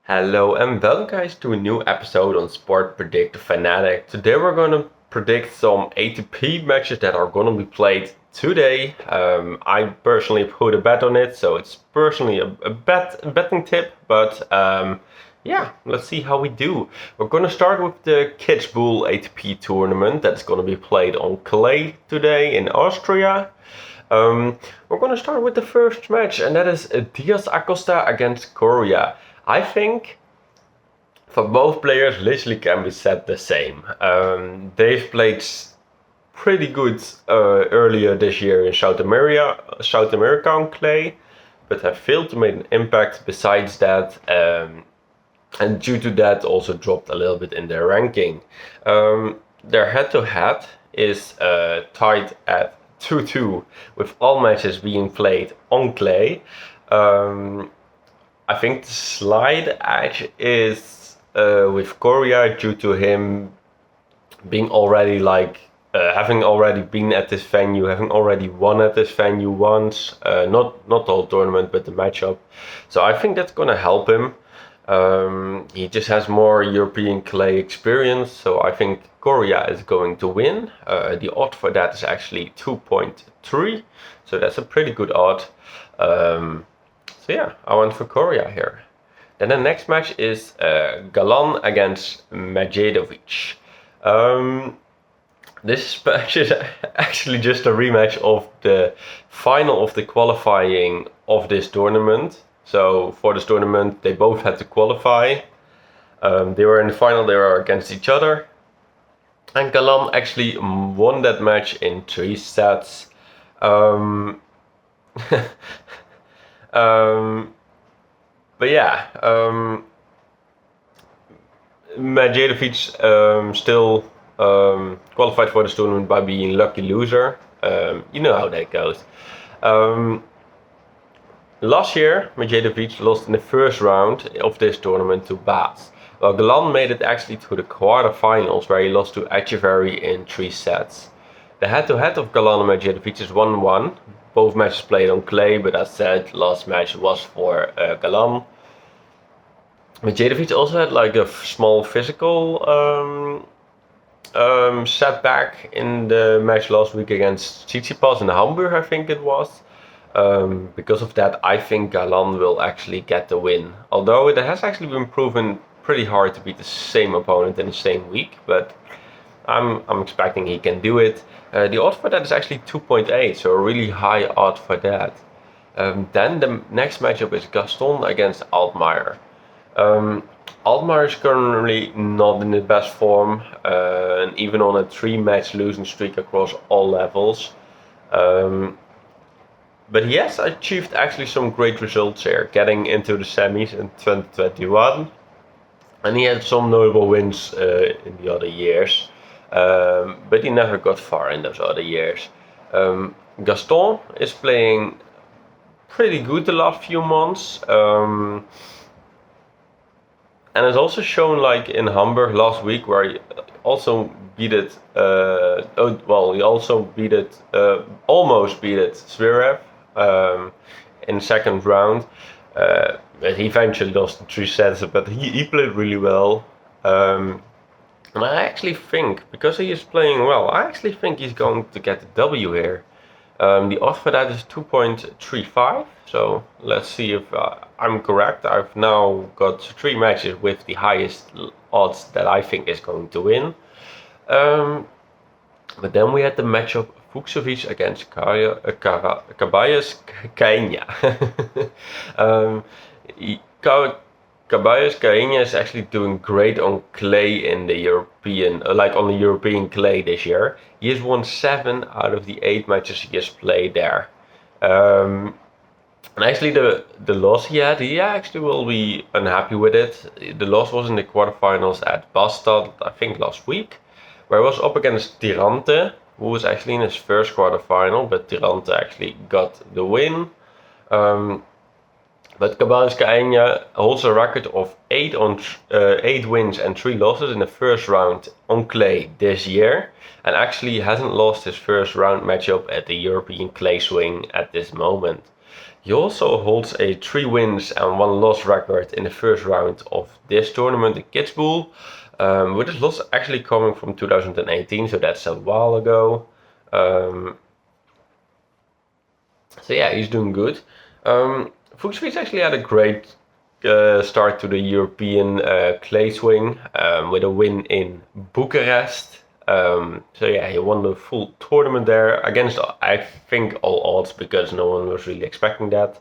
Hello and welcome guys to a new episode on Sport Predict Fanatic. Today we're going to predict some ATP matches that are going to be played today. I personally put a bet on it, so it's personally a betting tip, but yeah, let's see how we do. We're going to start with the Kitzbühel ATP tournament that's going to be played on clay today in Austria. We're going to start with the first match, and that is Diaz Acosta against Coria. I think for both players, literally can be said the same. They've played pretty good earlier this year in South America on clay, but have failed to make an impact besides that, and due to that also dropped a little bit in their ranking. Their head-to-head is tied at 2-2, with all matches being played on clay. I think the slight edge is with Coria due to him being already having already been at this venue, having already won at this venue once, not the whole tournament but the matchup. So I think that's gonna help him. He just has more European clay experience, so I think Coria is going to win. The odd for that is actually 2.3, so that's a pretty good odd. So yeah, I went for Coria here. Then the next match is Galan against Medjedovic. This match is actually just a rematch of the final of the qualifying of this tournament. So for this tournament, they both had to qualify. They were in the final, they were against each other. And Galan actually won that match in 3 sets. But yeah, Medjedovic still qualified for this tournament by being lucky loser. You know how that goes. Last year, Medjedovic lost in the first round of this tournament to Baz. Well, Galan made it actually to the quarterfinals, where he lost to Echeverry in 3 sets. The head-to-head of Galan and Medjedovic is 1-1. Both matches played on clay, but as said, last match was for Galan. Medjedovic also had like a small physical setback in the match last week against Tsitsipas in Hamburg, I think it was. Because of that, I think Galan will actually get the win. Although it has actually been proven pretty hard to beat the same opponent in the same week, but I'm expecting he can do it. The odd for that is actually 2.8, so a really high odd for that. Then the next matchup is Gaston against Altmaier. Altmaier is currently not in the best form, and even on a 3-match losing streak across all levels. But he has achieved actually some great results here, getting into the semis in 2021. And he had some notable wins in the other years. But he never got far in those other years. Gaston is playing pretty good the last few months. And has also shown, like in Hamburg last week, where he also beat it. He also beat it, almost beat it Zverev in the second round. But he eventually lost in 3 sets, but he played really well. And I actually think, because he is playing well, I actually think he's going to get the W here. The odds for that is 2.35, so let's see if I'm correct. I've now got 3 matches with the highest odds that I think is going to win. But then we had the matchup Fucsovics against Caballas Caíña. Caballas Caíña is actually doing great on clay in the European, on the European clay this year. He has won 7 out of the 8 matches he has played there. And actually the loss he actually will be unhappy with it. The loss was in the quarterfinals at Bastad, I think last week, where he was up against Tirante, who was actually in his first quarterfinal, but Tirante actually got the win. But Caballas Caíña holds a record of 8 wins and 3 losses in the first round on clay this year, and actually hasn't lost his first round matchup at the European Clay Swing at this moment. He also holds a 3 wins and 1 loss record in the first round of this tournament in Kitzbühel, with his loss actually coming from 2018, so that's a while ago. So yeah, he's doing good. Fuchswitz actually had a great start to the European clay swing with a win in Bucharest. So yeah, he won the full tournament there against, I think, all odds because no one was really expecting that.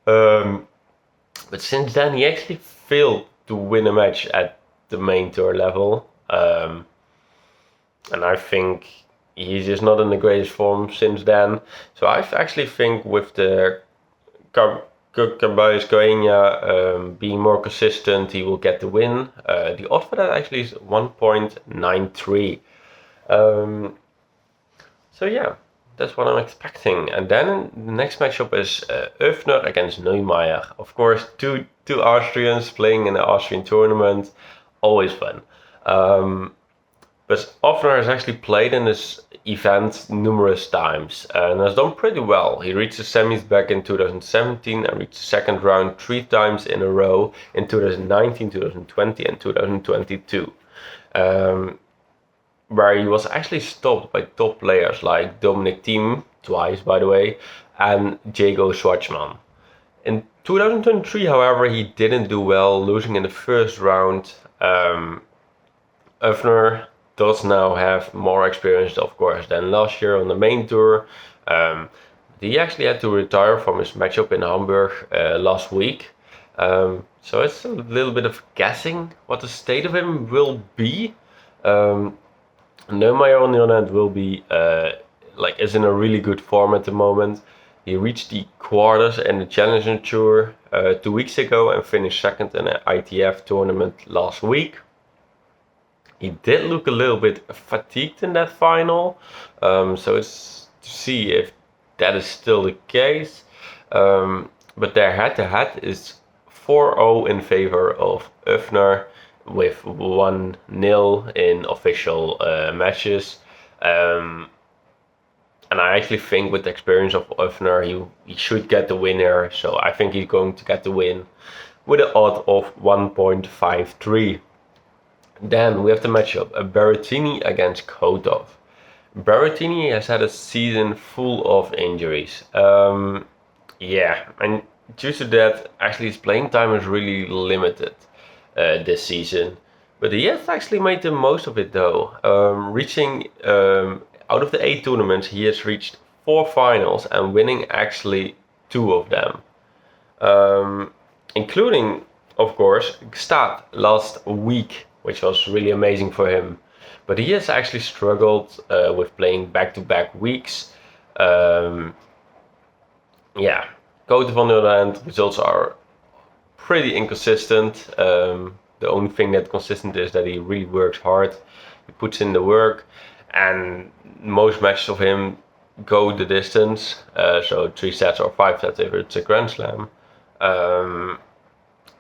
But since then, he actually failed to win a match at the main tour level. And I think he's just not in the greatest form since then. So I actually think with the Caballos Goiânia being more consistent, he will get the win. The odds for that actually is 1.93. So yeah, that's what I'm expecting. And then the next matchup is Öffner against Neumeier. Of course, two Austrians playing in an Austrian tournament, always fun. But Öffner has actually played in this event numerous times and has done pretty well. He reached the semis back in 2017 and reached the second round 3 times in a row in 2019, 2020 and 2022. Where he was actually stopped by top players like Dominic Thiem, twice by the way, and Diego Schwartzman. In 2023, however, he didn't do well, losing in the first round. Öffner does now have more experience, of course, than last year on the main tour. He actually had to retire from his matchup in Hamburg last week. So it's a little bit of guessing what the state of him will be. Neumeier on the other hand will be is in a really good form at the moment. He reached the quarters in the Challenger Tour 2 weeks ago and finished second in an ITF tournament last week. He did look a little bit fatigued in that final, so it's to see if that is still the case. But their head-to-head is 4-0 in favor of Öffner, with 1-0 in official matches. And I actually think with the experience of Öffner, he should get the winner. So I think he's going to get the win with an odd of 1.53. Then we have the matchup, Berrettini against Kotov. Berrettini has had a season full of injuries. Yeah, and due to that, actually his playing time is really limited this season. But he has actually made the most of it though. Reaching out of the 8 tournaments, he has reached 4 finals and winning actually 2 of them. Including, of course, Gstaad last week, which was really amazing for him. But he has actually struggled with playing back-to-back weeks. Yeah, Kotov on the other hand, results are pretty inconsistent. The only thing that's consistent is that he really works hard. He puts in the work, and most matches of him go the distance. So 3 sets or 5 sets if it's a Grand Slam.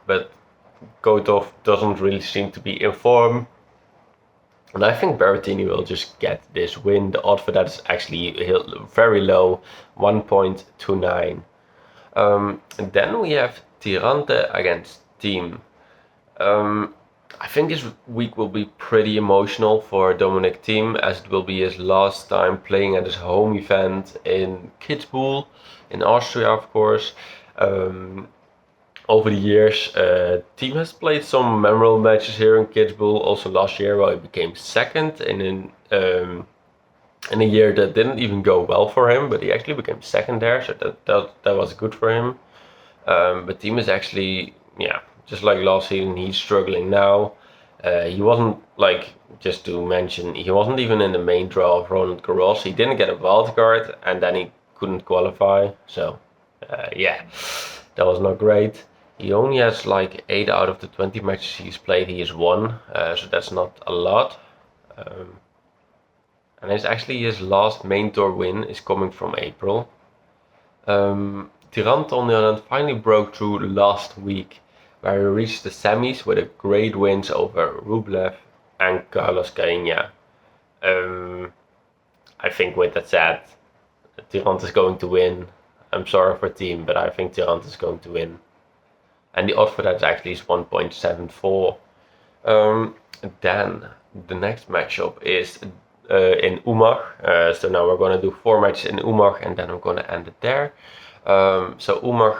But Kotov doesn't really seem to be in form. And I think Berrettini will just get this win. The odd for that is actually very low, 1.29. And then we have Tirante against Thiem. I think this week will be pretty emotional for Dominic Thiem, as it will be his last time playing at his home event in Kitzbühel, in Austria, of course. Over the years, Thiem has played some memorable matches here in Kitzbühel. Also last year, where he became second in a year that didn't even go well for him, but he actually became second there, so that was good for him. But Thiem is actually, just like last season, he's struggling now. He wasn't, just to mention, he wasn't even in the main draw of Roland Garros. He didn't get a wild card, and then he couldn't qualify. So, that was not great. He only has 8 out of the 20 matches he's played, he has won. So that's not a lot. And it's actually his last main tour win is coming from April. Tirante on the other hand finally broke through last week, where he reached the semis with a great wins over Rublev and Carlos Goiânia. I think with that said, Tirante is going to win. I'm sorry for team, but I think Tirant is going to win. And the odds for that actually is 1.74. Then the next matchup is in Umag. So now we're going to do 4 matches in Umag and then I'm going to end it there. So Umag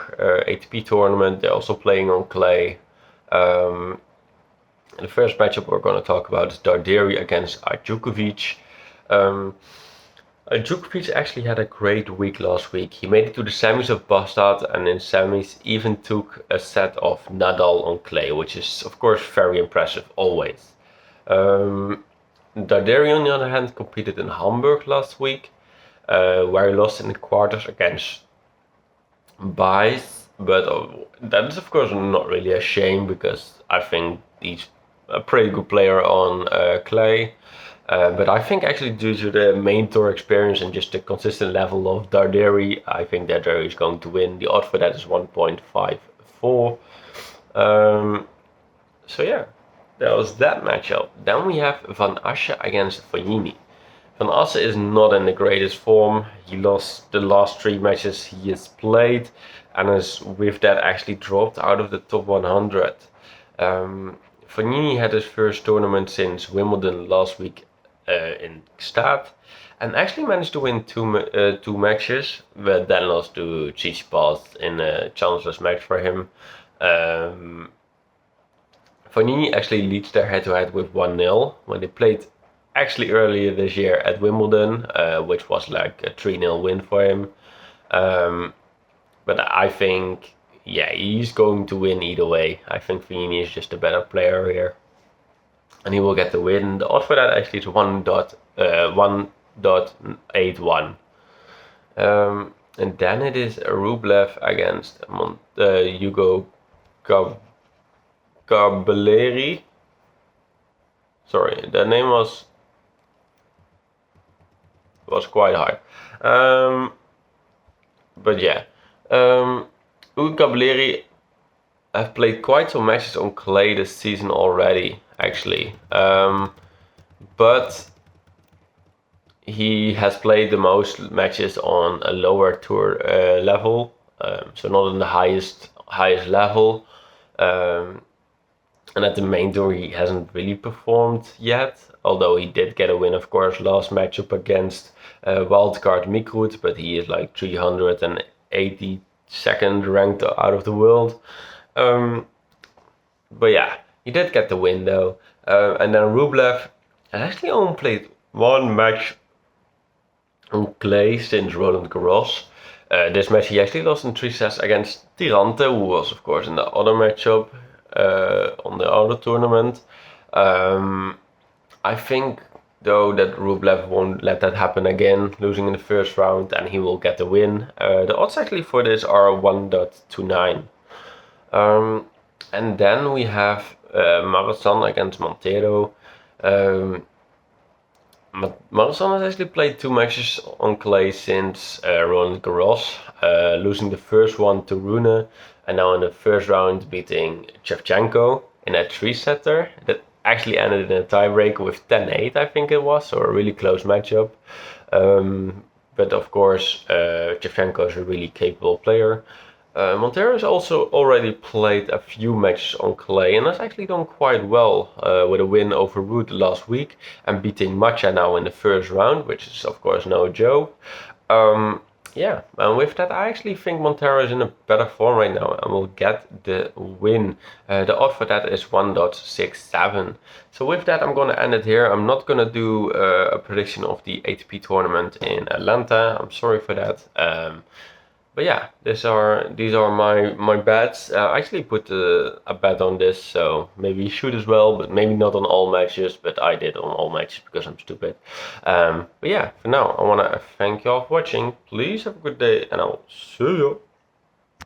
ATP tournament, they're also playing on clay. The first matchup we're going to talk about is Darderi against Djokovic. Djokovic actually had a great week last week. He made it to the semis of Bastad and in semis even took a set of Nadal on clay, which is of course very impressive always. Darderi on the other hand competed in Hamburg last week, where he lost in the quarters against Bice, but that is of course not really a shame because I think he's a pretty good player on clay. But I think actually due to the main tour experience and just the consistent level of Darderi, I think Darderi is going to win. The odds for that is 1.54. So yeah, that was that matchup. Then we have Van Assche against Fognini. Van Assche is not in the greatest form. He lost the last 3 matches he has played and has with that actually dropped out of the top 100. Fognini had his first tournament since Wimbledon last week in Gstaad and actually managed to win two matches, but then lost to Tsitsipas in a chanceless match for him. Fognini actually leads their head-to-head with 1-0 when they played actually earlier this year at Wimbledon, which was like a 3-0 win for him. But I think, yeah, he's going to win either way. I think Fognini is just a better player here. And he will get the win. The odds for that actually is 1.81. And then it is Rublev against Hugo Cabelleri. Sorry, the name was quite hard. But yeah, Hugo Cabelleri have played quite some matches on clay this season already, actually. But he has played the most matches on a lower tour level, so not on the highest level. And at the main tour he hasn't really performed yet, although he did get a win of course last matchup against wildcard Mikrut, but he is like 382nd ranked out of the world. But yeah, he did get the win though. And then Rublev has actually only played 1 match on clay since Roland Garros. This match he actually lost in 3 sets against Tirante, who was of course in the other matchup on the other tournament. I think though that Rublev won't let that happen again, losing in the first round, and he will get the win. The odds actually for this are 1.29. And then we have Marathon against Montero. Marathon has actually played 2 matches on clay since Roland Garros, losing the first one to Rune, and now in the first round beating Shevchenko in a 3-setter that actually ended in a tiebreaker with 10-8, I think it was, so a really close matchup. But of course, Shevchenko is a really capable player. Montero has also already played a few matches on clay and has actually done quite well with a win over Ruud last week and beating Matcha now in the first round, which is of course no joke. Yeah, and with that I actually think Montero is in a better form right now and will get the win. The odd for that is 1.67. So with that I'm going to end it here. I'm not going to do a prediction of the ATP tournament in Atlanta. I'm sorry for that. But yeah, these are my bets. I actually put a bet on this, so maybe you should as well, but maybe not on all matches, but I did on all matches because I'm stupid. But yeah, for now, I want to thank you all for watching. Please have a good day, and I'll see you.